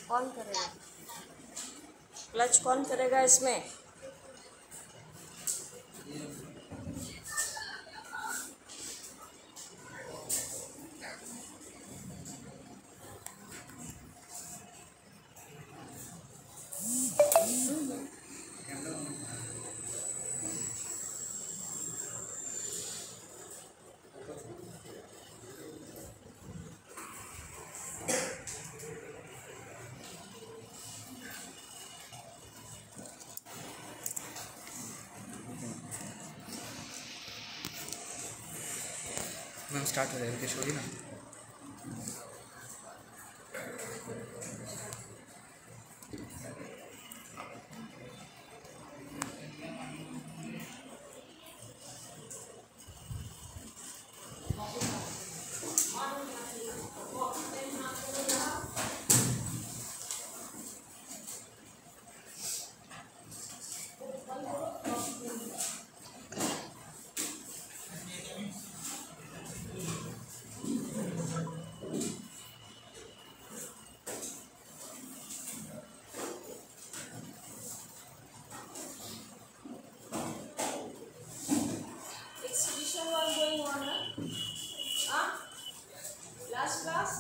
कौन करेगा क्लच? कौन करेगा इसमें? मैम स्टार्ट हो जाएगा किशोरी ना। Exhibition was going on, huh? Last class?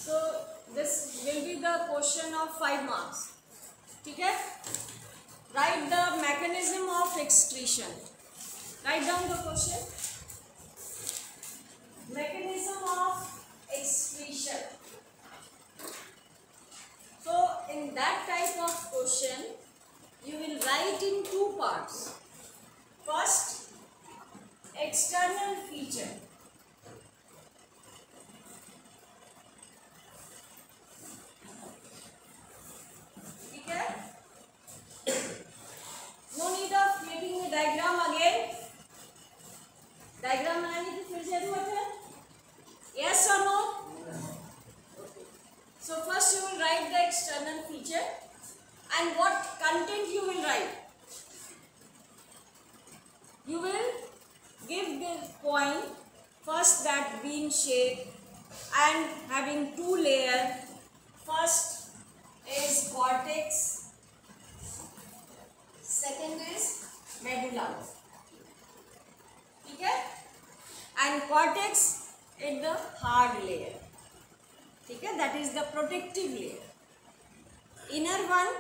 So this will be the question of 5 marks. ठीक है? Write the mechanism of excretion. Write down the question. Mechanism of excretion. So in that type of question, you will write in 2 parts. First, external feature. ठीक है? No need of making a diagram again. Diagram बनाने की फिर जरूरत है? Yes or no? So first you will write the external feature and what content you will write. You will give the point first that bean shape and having 2 layers. First is cortex, second is medulla. ठीक है? And cortex is the hard layer. ठीक है? That is the protective layer. Inner one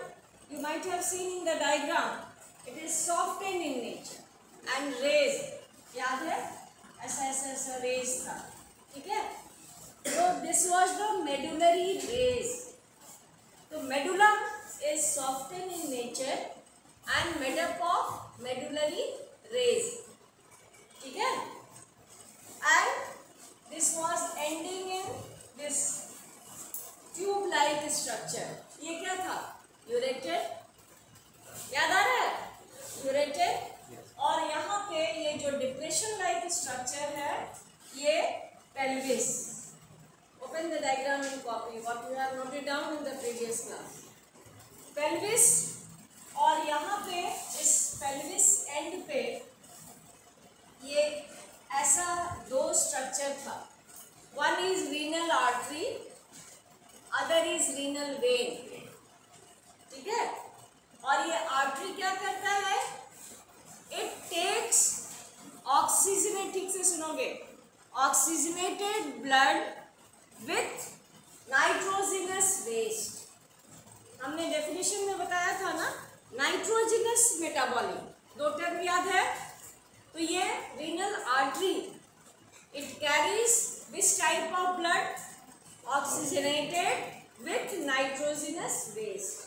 you might have seen in the diagram. It is softened in nature and raised. याद है? ऐसा raised था. ठीक है? So this was the medullary raise. So medulla is softened in nature and made up of medullary rays. ठीक है? And this was ending in this tube-like structure. ये क्या था? Ureter. याद आ रहा है? Ureter. और यहाँ पे ये जो depression-like structure है, ये pelvis. Open the diagram in copy. What you have noted down in the previous class. Pelvis और यहाँ पे इस pelvis end पे ये ऐसा 2 structure था. One is renal artery, other is renal vein. ठीक है? और ये artery क्या करता है? It takes oxygenated, से सुनोगे, oxygenated blood with nitrogenous waste. हमने डेफिनेशन में बताया था ना, नाइट्रोजिनस मेटाबॉलिक. 2 टर्म याद है? तो ये renal artery, it carries which type of blood? Oxygenated with nitrogenous waste.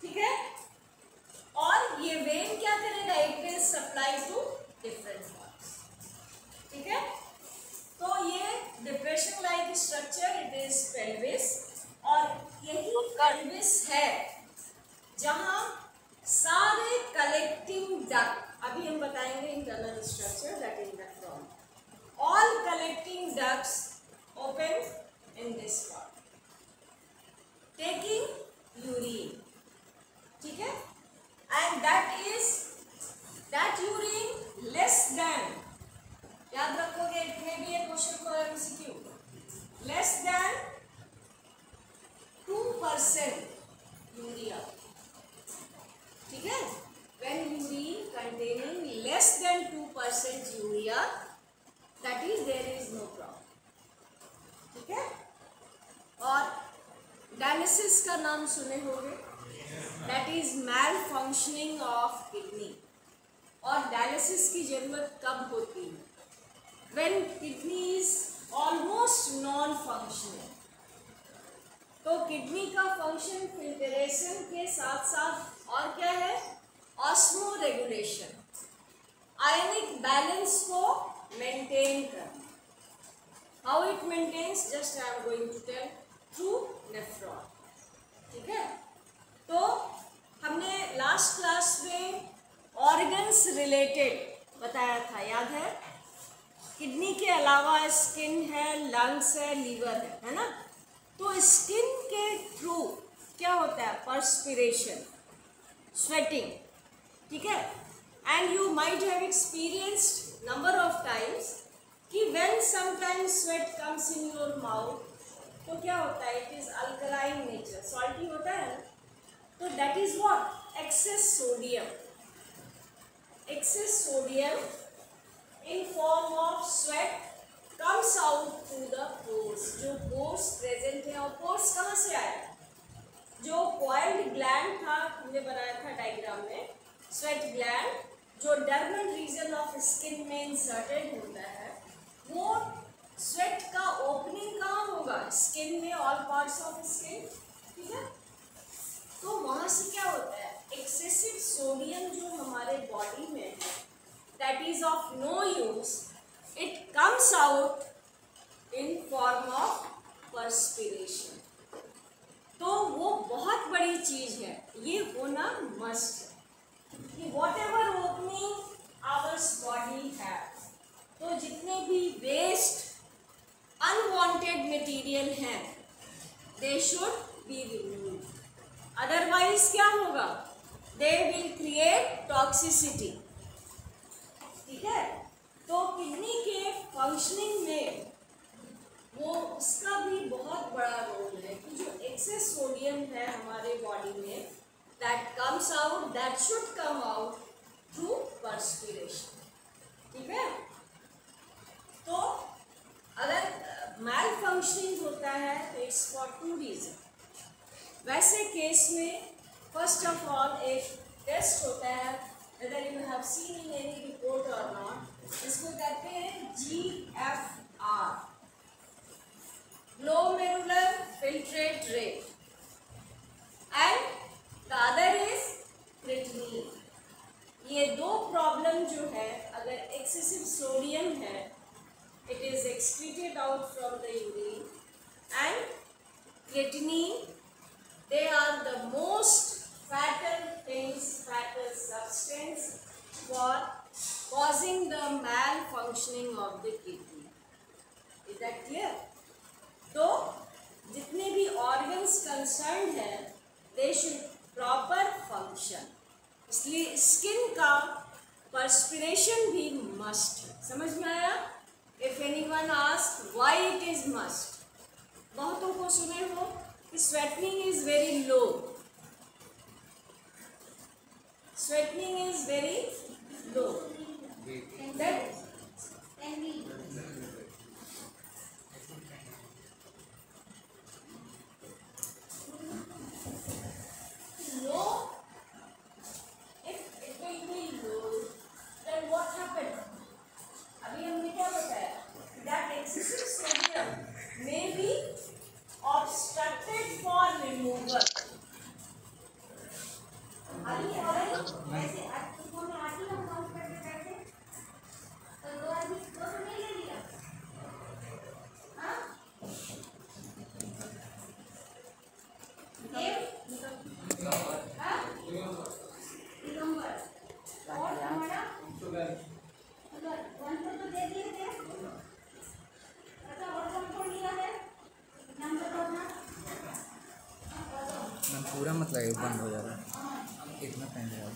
ठीक है? और ये वेन क्या करेगा? It will supply to different parts. ठीक है? तो ये depression like structure, it is pelvis. और यही पेल्विस है जहां सारे कलेक्टिंग डक्ट, अभी हम बताएंगे internal structure, that is the from. All collecting ducts open in this part. Take dialysis का नाम सुने होंगे, that is malfunctioning of kidney. और डायलिसिस की जरूरत कब होती है? When kidney is almost non functioning. तो किडनी का फंक्शन फिल्ट्रेशन के साथ साथ और क्या है? ऑस्मो रेगुलेशन, आयनिक बैलेंस को मेंटेन करना। How it maintains, just I am going to tell, through nephron. ठीक है, तो हमने लास्ट क्लास में ऑर्गन्स रिलेटेड बताया था, याद है? किडनी के अलावा स्किन है, लंग्स है, लीवर है ना? तो स्किन के थ्रू क्या होता है? Perspiration, sweating. ठीक है, and you might have experienced number of times कि when sometimes sweat comes in your mouth, तो क्या होता है? It is alkaline nature, salty होता है ना? तो that is what? Excess sodium. Excess sodium in form of sweat comes out through the pores। जो pores present है, और pores कहाँ से आया? जो coiled gland था, हमने बनाया था डायग्राम में, sweat gland जो dermal region of skin में inserted होता है, वो sweat का opening कहाँ होगा? skin में, all parts of skin। ठीक है, तो वहाँ से क्या होता है? excessive sodium जो हमारे बॉडी में है, that is of no use, it comes out in form of perspiration। तो वो बहुत बड़ी चीज है, ये होना मस्ट है कि whatever opening our body has, तो जितने भी वेस्ट अनवांटेड मटेरियल हैं, they should be removed, otherwise क्या होगा? they will create toxicity। ठीक है, तो किडनी के फंक्शनिंग में वो उसका भी बहुत बड़ा रोल है कि जो एक्सेस सोडियम है हमारे बॉडी में, that comes out, that should come out through perspiration. ठीक है, तो अगर मैल फंक्शनिंग होता है तो इट्स फॉर 2 रीजन। वैसे केस में फर्स्ट ऑफ ऑल एक टेस्ट होता है, whether you have seen in any report or not, इसको कहते हैं GFR, glomerular filtrate rate, and the other is creatinine। ये दो प्रॉब्लम जो है, अगर एक्सेसिव सोडियम है, it is excreted out from the urine, and creatinine, they are the most fatal things, fatal substance for causing the malfunctioning of the kidney। Is that clear? तो जितने भी organs concerned है, they should proper function। इसलिए skin का perspiration भी must है। समझ में आया? If anyone asks why it is must, बहुतों को सुने हो कि sweating is very low, sweating is very low, that low, if it will be low, then what happened? अभी हमने क्या बताया? That excessive sodium may be obstructed for removal। पूरा मत लगे, बंद हो जाएगा, इतना पहन जाएगा,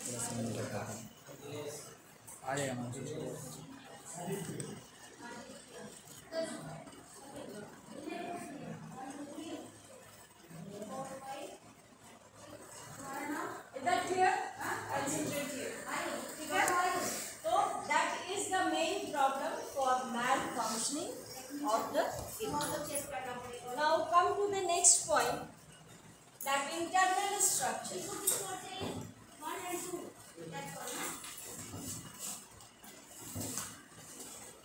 पूरा समय लगा आ जाएगा महसूस। of the kidney. Now come to the next point, that internal structure.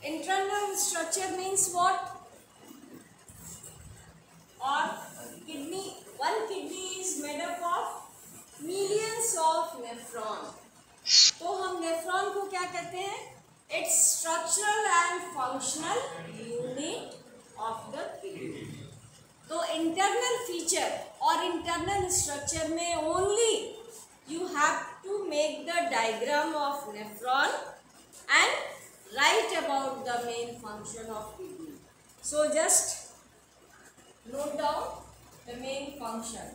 Internal structure means what? Or kidney, one kidney is made up of millions of nephron. तो हम नेफ्रॉन को क्या कहते हैं? It's structural and functional unit of the kidney. तो internal feature और internal structure में only you have to make the diagram of nephron and write about the main function of kidney. So just note down the main function.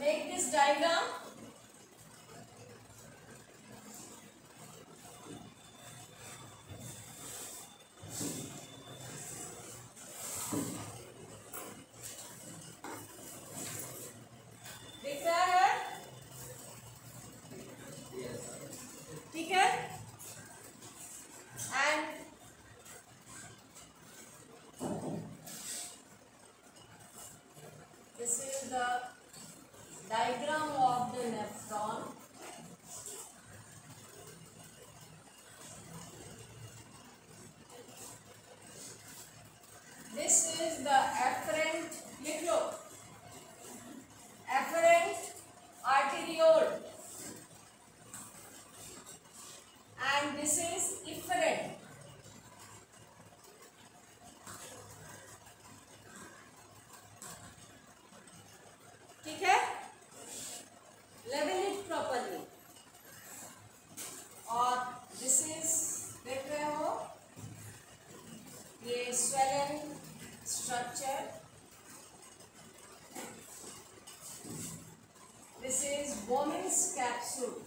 Make this diagram. दिख रहा है? ठीक है? And this is the diagram of the nephron. This is the afferent, लिख लो, afferent arteriole, and this is efferent. ठीक है? Level it properly. और this is, देख रहे हो, ये swollen structure. This is Bowman's capsule.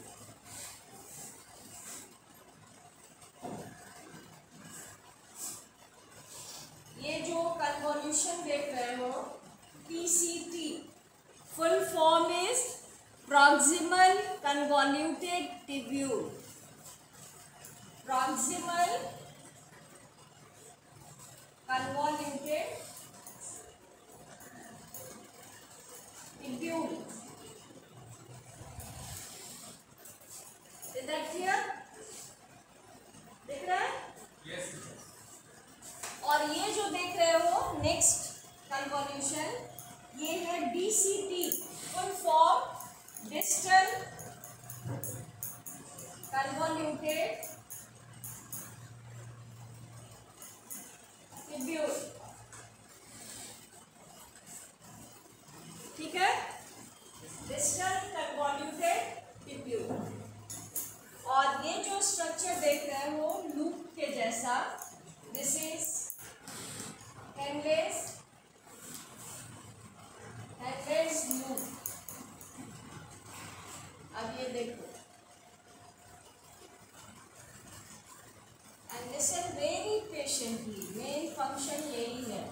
ये जो convolution देख रहे हो, PCT, full form is proximal convoluted tubule. Proximal convoluted tubule. Is that clear? दिख रहा है? Yes. और ये जो देख रहे हो नेक्स्ट कन्वॉल्यूशन, ये है DCT, full form distal कन्वॉल्यूटेड tubule. ठीक है? Distal कन्वॉल्यूटेड tubule. और ये जो स्ट्रक्चर देख रहे हो लूप के जैसा, दिस इज Henle's loop. अब ये देखो, and listen very patiently. Main function यही है.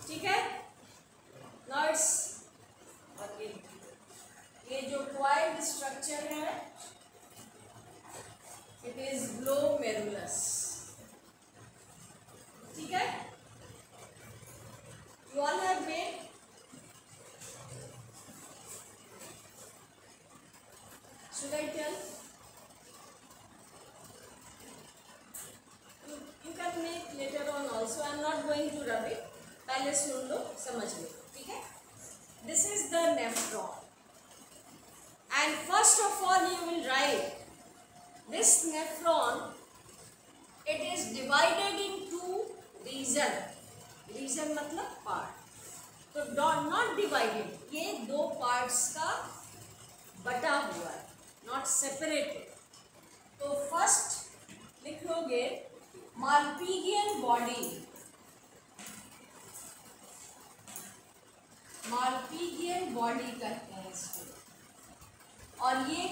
ठीक है? Now it's again, ये जो coiled structure है, it is glomerulus. ठीक है? You all have made? Should I tell? You can make later on also. I am not going to rub it. पहले सुन लो, समझ लो. ठीक है? This is the nephron. And first of all, you will write this nephron. It is divided into region. Region मतलब part. तो not divided. ये दो parts का बटा हुआ है, not separated. तो first लिख लोगे Malpighian body. Malpighian body कहते हैं इसको. और ये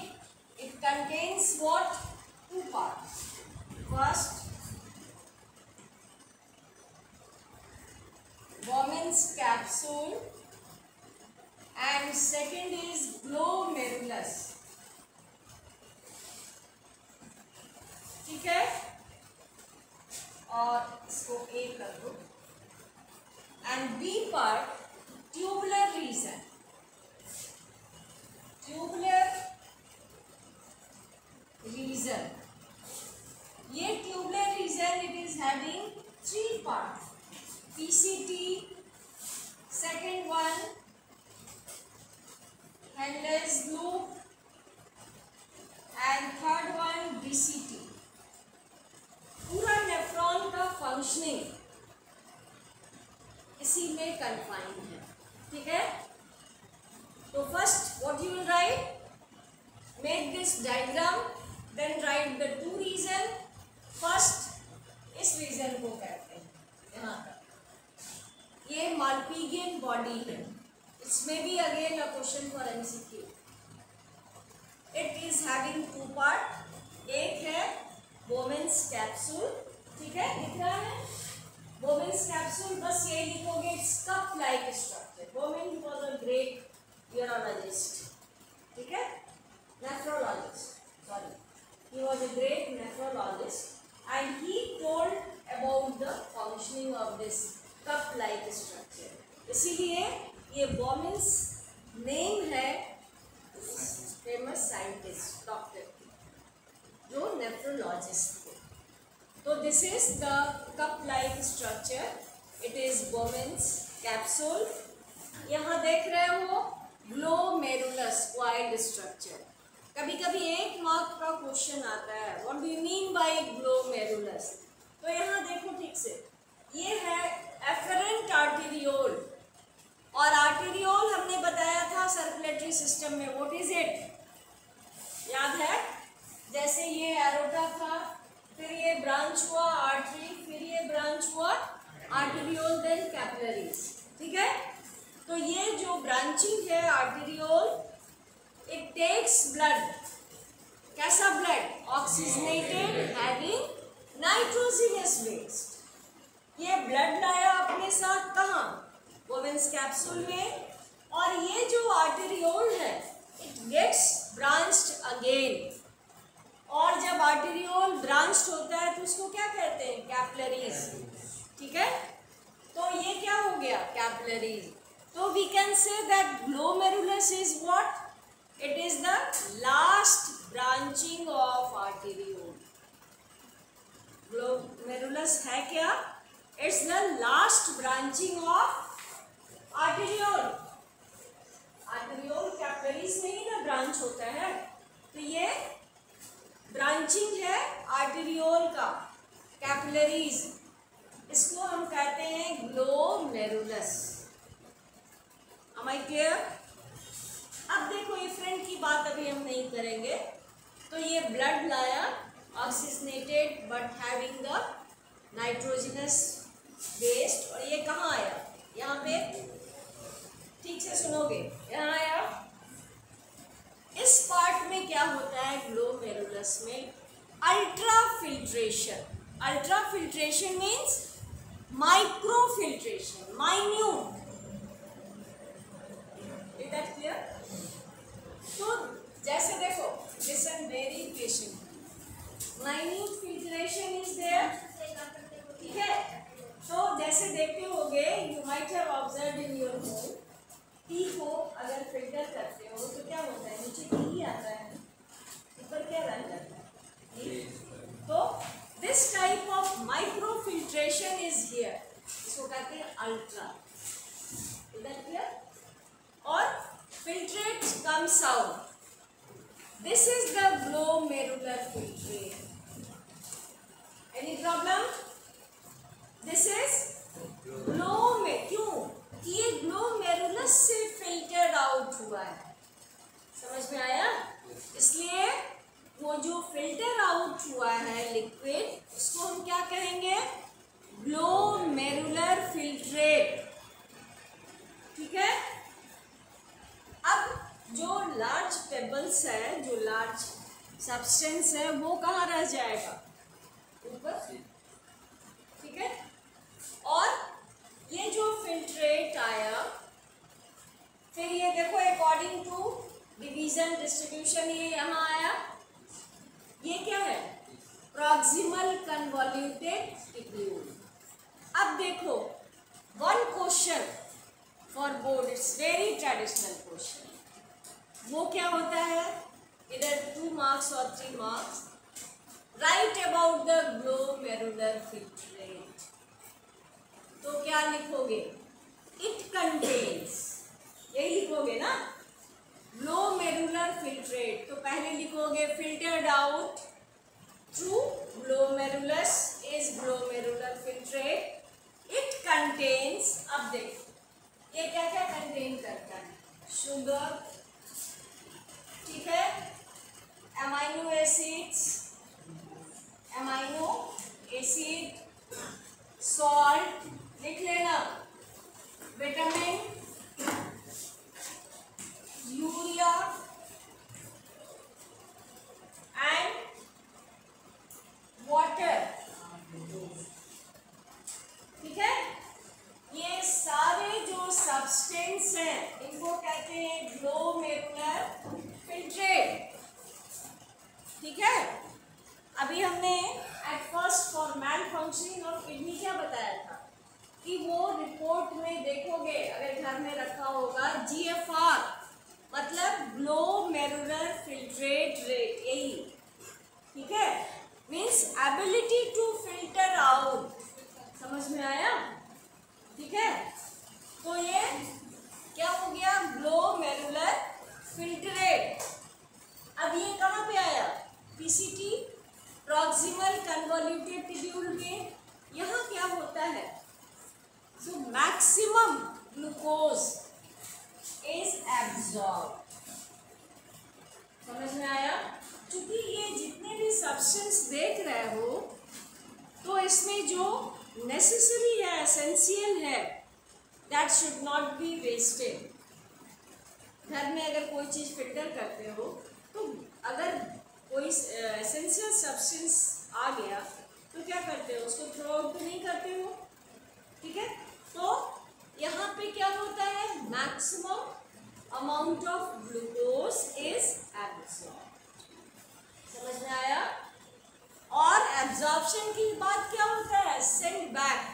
रीजन, ये tubular region it is having 3 part, PCT, second one Henle's loop and third one BCT। पूरा नेफ्रॉन का फंक्शनिंग इसी में कन्फाइंड है, ठीक है। तो first what you will write, make this diagram, then write the 2 region. First इस region को कहते हैं यहाँ तक, ये माल्पीगियन बॉडी है, इसमें भी again a question for MCQ। It is having 2 part, एक है बोमेन्स कैप्सूल, ठीक है, दिख रहा है बोमेन्स कैप्सूल, बस ये लिखोगे, it's cup like structure. बोमेन was a great urologist, ठीक है, nephrologist, sorry, he was a great nephrologist and he told about the functioning of this cup like structure। इसीलिए ये बोमेन्स नेम है फेमस साइंटिस्ट डॉक्टर जो nephrologist थे। तो this is the cup like structure, it is Bowman's capsule. यहाँ देख रहे हो ग्लोमेरुलस वाइड स्ट्रक्चर। कभी कभी 1 मार्क का क्वेश्चन आता है, what do you mean bye glomerulus. तो यहाँ देखो ठीक से, ये है एफरेंट आर्टेरियोल, और आर्टेरियोल हमने बताया था सर्कुलेटरी सिस्टम में, व्हाट इज इट, याद है, जैसे ये एरोटा था, फिर ये ब्रांच हुआ आर्टरी, फिर ये ब्रांच हुआ आर्टेरियोल, देन कैपिलरीज, ठीक है। तो ये जो ब्रांचिंग है आर्टेरियोल, इट टेक्स ब्लड, कैसा blood, oxygenated having nitrogenous waste. ये ब्लड लाया अपने साथ कहाँ, बोमेन्स कैप्सूल में, और ये जो आर्टेरियोल है इट गेट्स ब्रांच्ड अगेन, और जब आर्टेरियोल ब्रांच्ड होता है तो उसको क्या कहते हैं, कैपिलरीज, ठीक है। तो ये क्या हो गया, कैपिलरीज। तो we can say that glomerulus is what, it is the last branching of arteriole. Glomerulus है क्या, it's the last branching of arteriole. Arteriole capillaries में ही ना ब्रांच होता है, तो ये ब्रांचिंग है आर्टेरियोल का, कैपिलरीज, इसको हम कहते हैं ग्लोमेरुलस। Am I clear? अब देखो इफरेंट की बात अभी हम नहीं करेंगे। तो ये ब्लड लाया oxygenated but having the nitrogenous waste, और ये कहाँ आया, यहाँ पे, ठीक से सुनोगे, यहाँ आया। इस पार्ट में क्या होता है ग्लोमेरुलस में, ultrafiltration. Ultrafiltration means microfiltration, minute, is that clear. तो जैसे देखो, listen very patient, minute filtration is there, ठीक है। तो जैसे देखते होगे, you might have observed in your home, tea को अगर फिल्टर करते हो तो क्या होता है, नीचे टी ही आता है, ऊपर क्या रन करता है। तो this type of micro filtration is here, इसको कहते हैं अल्ट्रा, इज दैट क्लियर। और filtrate comes out, this is the glomerular filtrate. Any problem, this is glome, क्यों, ये ग्लोमेरुलस से फिल्टर्ड आउट हुआ है, समझ में आया। इसलिए वो जो फिल्टर आउट हुआ है लिक्विड, उसको हम क्या कहेंगे, ग्लोमेरुलर फिल्ट्रेट, ठीक है। अब जो लार्ज पेबल्स है, जो लार्ज सब्सटेंस है, वो कहाँ रह जाएगा, ऊपर, ठीक है। और ये जो फिल्ट्रेट आया, फिर ये देखो अकॉर्डिंग टू डिवीजन डिस्ट्रीब्यूशन ये यहाँ आया, ये क्या है, प्रॉक्सिमल कन्वॉल्यूटेड टिब्यूल। अब देखो, one question for board, it's very traditional question, वो क्या होता है, इधर 2 मार्क्स और 3 marks, right about the glomerular filtrate. तो क्या लिखोगे? इट कंटेन्स, यही लिखोगे ना, ग्लोमेरुलर फिल्ट्रेट। तो पहले लिखोगे filtered out through glomerulus is glomerular filtrate. It contains, अब देखो ये क्या क्या कंटेन करता है? शुगर, ठीक है, amino acids, amino acid, salt लिख लेना, विटामिन, यूरिया एंड वाटर, ठीक है। ये सारे जो सब्सटेंस हैं इनको कहते हैं ग्लोमेरुलर फिल्ट्रेट, ठीक है। अभी हमने at first for malfunctioning of kidney क्या बताया था कि वो रिपोर्ट में देखोगे, अगर घर में रखा होगा, GFR मतलब ग्लोमेरुलर फिल्ट्रेट रेट, यही, ठीक है, means ability to filter out. समझ में आया? ठीक है। तो ये क्या हो गया? Glomerular filtrate. अब ये कहाँ पे आया? PCT प्रॉक्सिमल कन्वोल्यूटेड ट्यूब्यूल में। यहाँ क्या होता है? So maximum glucose is absorb. समझ में आया? क्योंकि ये जितने भी सब्सटेंस देख रहे हो तो इसमें जो नेसेसरी है, एसेंशियल है, that should not be wasted. घर में अगर कोई चीज़ फिल्टर करते हो तो अगर कोई एसेंशियल सब्सटेंस आ गया तो क्या करते हो? उसको थ्रो आउट तो नहीं करते हो, ठीक है। तो यहाँ पे क्या होता है? Maximum amount of glucose is absorb. समझ में आया? और एब्जॉर्प्शन की बात क्या होता है? सेंड बैक,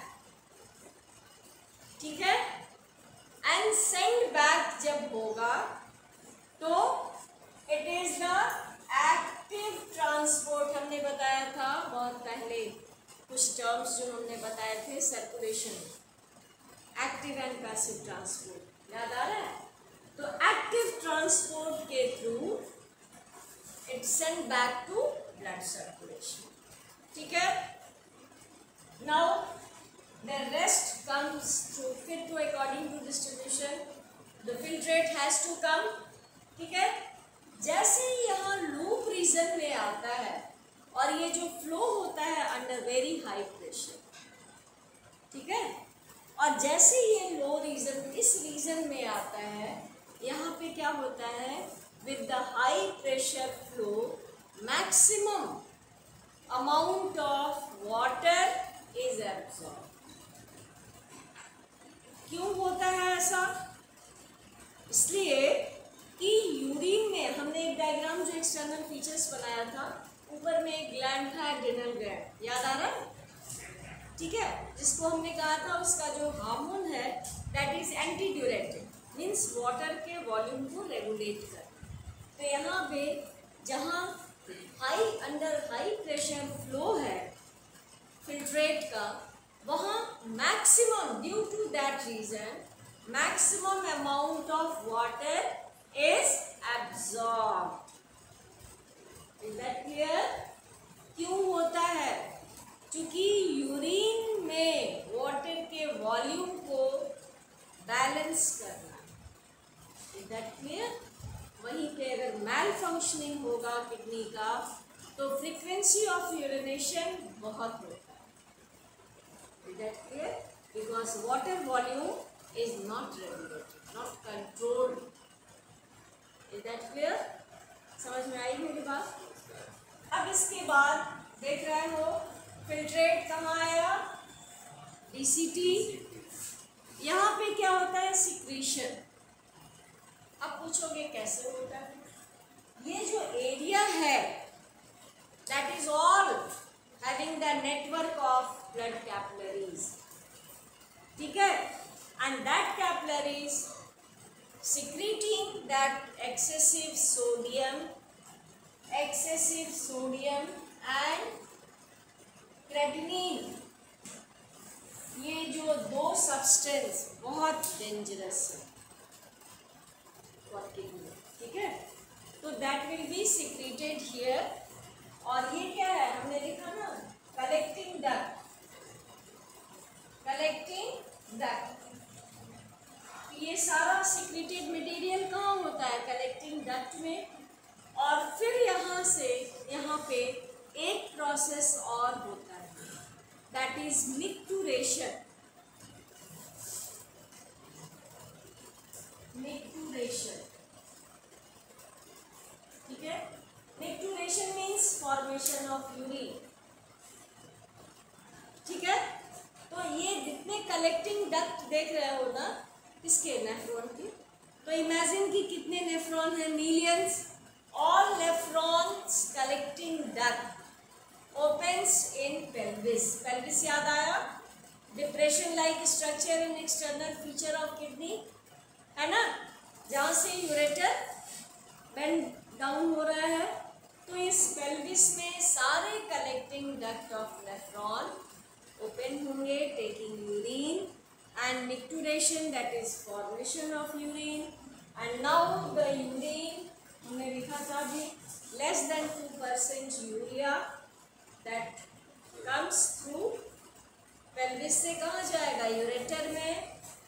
ठीक है। एंड सेंड बैक जब होगा तो it is the active transport. हमने बताया था बहुत पहले कुछ टर्म्स जो हमने बताए थे circulation, active and passive transport, याद आ रहा है? तो एक्टिव ट्रांसपोर्ट के through it send back to blood circulation, ठीक है। Now the rest comes through, फिर to according to distribution the filtrate has to come, ठीक है। जैसे ही यहाँ लूप रीजन में आता है और ये जो फ्लो होता है अंडर वेरी हाई प्रेशर, ठीक है, और जैसे ये लो रीजन इस रीजन में आता है, यहाँ पे क्या होता है? With the high pressure flow maximum amount of water is absorb. क्यों होता है ऐसा? इसलिए कि यूरिन में हमने एक डायग्राम जो एक्सटर्नल फीचर्स बनाया था, ऊपर में एक ग्लैंड था, एड्रिनल ग्लैंड, याद आ रहा है? ठीक है, जिसको हमने कहा था उसका जो हार्मोन है that is antidiuretic, means water के वॉल्यूम को रेगुलेट कर। तो यहाँ पे जहाँ अंडर हाई प्रेशर फ्लो है फिल्ट्रेट का, वहाँ maximum, due to that region, maximum amount of water is absorbed. Is that clear? क्यों होता है? क्योंकि यूरिन में वाटर के वॉल्यूम को बैलेंस करना। Is that clear? वहीं पे अगर मैल फंक्शनिंग होगा किडनी का तो फ्रीक्वेंसी ऑफ यूरिनेशन बहुत होता है। Is that clear? Because water volume is not regulated, not controlled. Is that clear? समझ में आई मेरी बात? अब इसके बाद देख रहे हो फिल्ट्रेट कहाँ आया? DCT। यहाँ पे क्या होता है? सिक्रीशन। अब पूछोगे कैसे होता है? ये जो एरिया है that is all having the network of blood capillaries, ठीक है, and that capillaries secreting that excessive sodium and creatinine, ये जो दो सब्सटेंस बहुत डेंजरस है फॉर किडनी, ठीक है। तो that will be secreted here. और ये क्या है, हमने लिखा ना, कलेक्टिंग डक्ट, कलेक्टिंग डक्ट। ये सारा सिक्रेटेड मटेरियल कहाँ होता है, कलेक्टिंग डक्ट में। और फिर यहाँ से यहाँ पे एक प्रोसेस और होता है, दैट इज मिक्टुरेशन। मिक्टुरेशन, ठीक है। मिक्टुरेशन मीन्स फॉर्मेशन ऑफ यूरिन, ठीक है। तो ये जितने कलेक्टिंग डक्ट देख रहे हो ना, किसके, नेफ्रॉन के। तो इमेजिन कि कितने नेफ्रॉन है, millions. All nephrons collecting duct opens इन पेल्विस। पेल्विस याद आया, depression like structure in external feature of kidney, है ना, जहाँ से यूरेटर बेंड डाउन हो रहा है। तो इस पेल्विस में सारे collecting duct of nephron open होंगे, taking urine and micturition, that is formation of urine. And now the urine, हमने लिखा था भी, less than 2% urea that comes through pelvis से कहाँ जाएगा, यूरेटर में।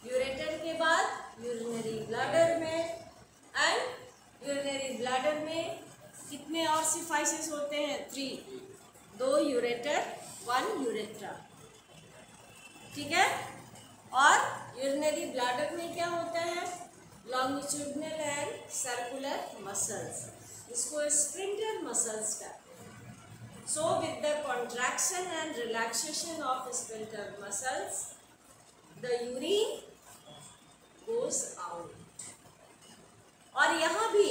यूरेटर के बाद यूरिनरी ब्लैडर में, एंड यूरिनरी ब्लैडर में कितने और सिफाइसेस होते हैं, 3, 2 यूरेटर 1 यूरेट्रा, ठीक है। और यूरिनरी ब्लैडर में क्या होता है, लॉन्गिट्यूडनल एंड सर्कुलर मसल्स, इसको स्प्रिंटर मसल्स कहते हैं। So with the contraction and relaxation of sphincter muscles the urine goes out. और यहाँ भी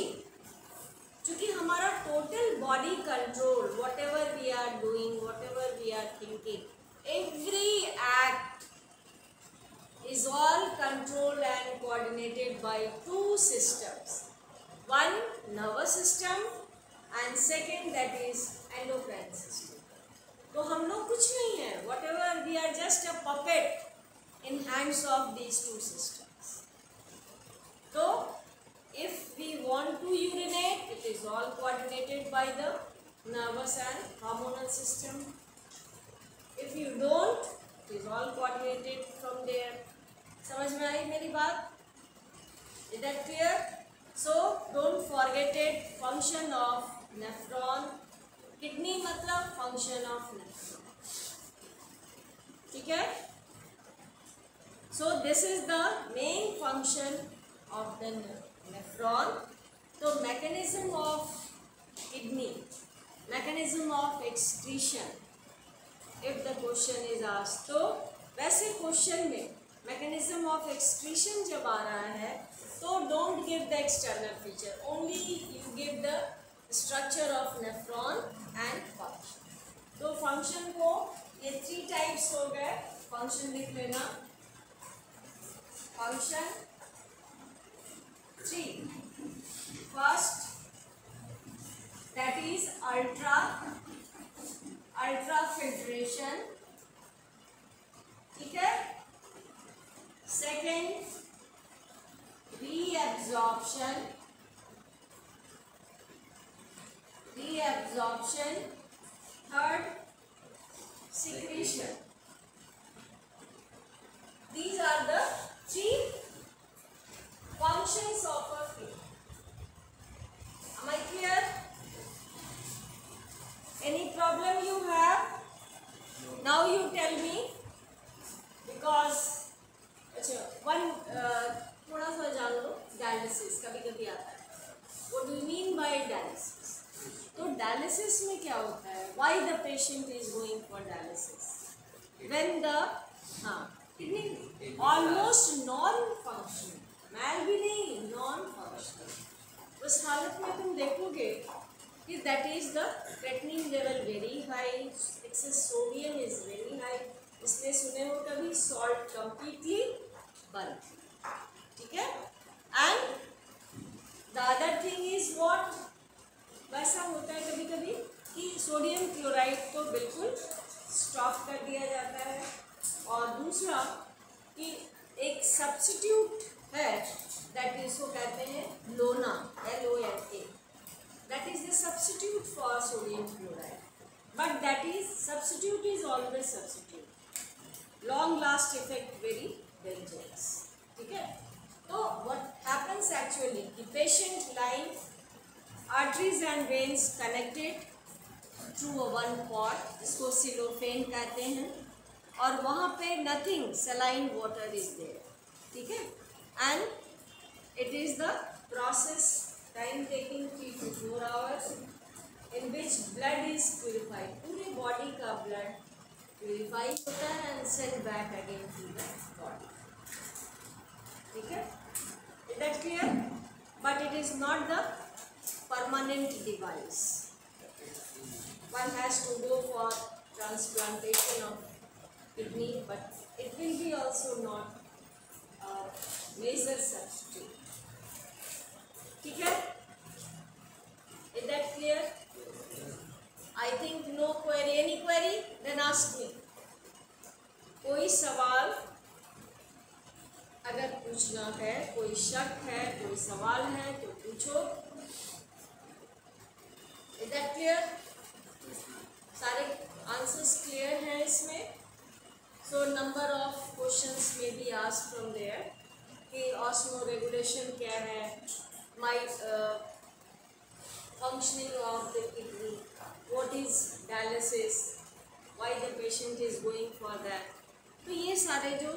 चूंकि हमारा total body control, whatever we are doing, whatever we are thinking, every act is all controlled and coordinated by 2 systems. One, nervous system, and second, that is endocrine system. तो हम लोग कुछ नहीं है, whatever, we are just a puppet in hands of these 2 systems. So if we want to urinate, it is all coordinated by the nervous and hormonal system. If you don't, it is all coordinated from there. समझ में आई मेरी बात? Is that clear? So don't forget it. Function of nephron. Kidney मतलब function of nephron. ठीक है? So this is the main function of the nephron. तो mechanism of kidney, mechanism of excretion. If the question is asked, तो वैसे question में mechanism of excretion जब आ रहा है तो don't give the external feature, only you give the structure of nephron and function. तो function को ये 3 टाइप्स हो गए, फंक्शन लिख लेना, function 3। First that is ultra filtration, ठीक है। Second, reabsorption. Third, secretion. These are the 3 functions of a kidney. Am I clear? Any problem you have? Now you tell me, because अच्छा थोड़ा सा जान लो, डायलिसिस कभी कभी आता है, what do you mean by dialysis. तो डायलिसिस में क्या होता है, why the patient is going for dialysis, when the kidney almost non functional, मैल भी नहीं, नॉन फंक्शनल, उस हालत में तुम देखोगे कि that is the creatinine level very high, access sodium is very high, इसलिए सुने हो कभी सॉल्ट कंप्लीटली बंद, ठीक है। And the other thing is what, वैसा होता है कभी कभी कि सोडियम क्लोराइड को बिल्कुल स्टॉप कर दिया जाता है। और दूसरा कि एक सब्स्टिट्यूट है, दैट इसको कहते हैं लोना, LONA, that is the substitute for sodium chloride, but that is substitute is always substitute, long last effect very dangerous, ठीक है। तो what happens actually कि patient line arteries and veins connected through a one port, इसको सिलोफेन कहते हैं, और वहाँ पे nothing saline water is there, ठीक है। and it is the process time taking 3 to 4 hours in which blood is purified, पूरे body का blood purify होता है and sent back again to the body, ठीक है। Is that clear? But it is not the permanent device. One has to go for transplantation of kidney, but it will be also not a major substitute, ठीक है। Is that clear? I think no query. Any query? Then ask me. कोई सवाल अगर पूछना है, कोई शक है, कोई सवाल है तो पूछो। Is that clear? सारे आंसर्स क्लियर हैं इसमें। So number of questions may be asked from there कि ऑस्मो रेगुलेशन क्या है, functioning of the kidney, what is dialysis, why the patient is going for that। तो ये सारे जो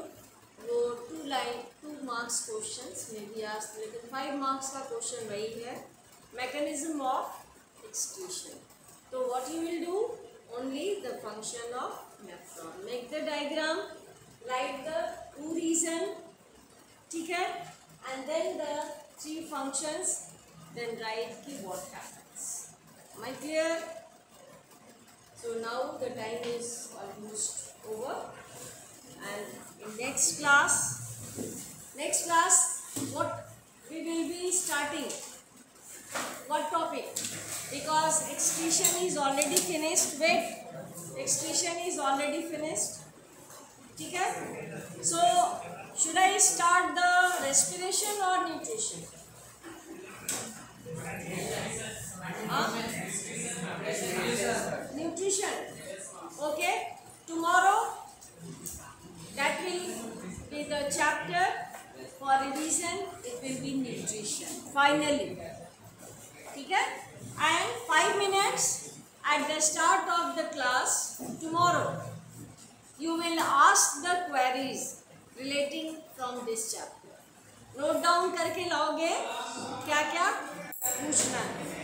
वो 2 marks questions में भी asked, लेकिन 5 marks का क्वेश्चन वही है, mechanism of excretion। तो what you will do, only the function of nephron, make the diagram, write the 2 reason, ठीक है, and then the 3 functions, then write ki what happens। Am I clear? So now the time is almost over, and in next class what we will be starting, what topic, because excretion is already finished, excretion is already finished, ठीक है। So should I start the respiration or nutrition? Nutrition. Okay. Tomorrow that will be the chapter for revision. It will be nutrition. Finally, ठीक है। And 5 minutes at the start of the class tomorrow, you will ask the queries relating from this chapter. Note down करके लाओगे क्या क्या पूछना है।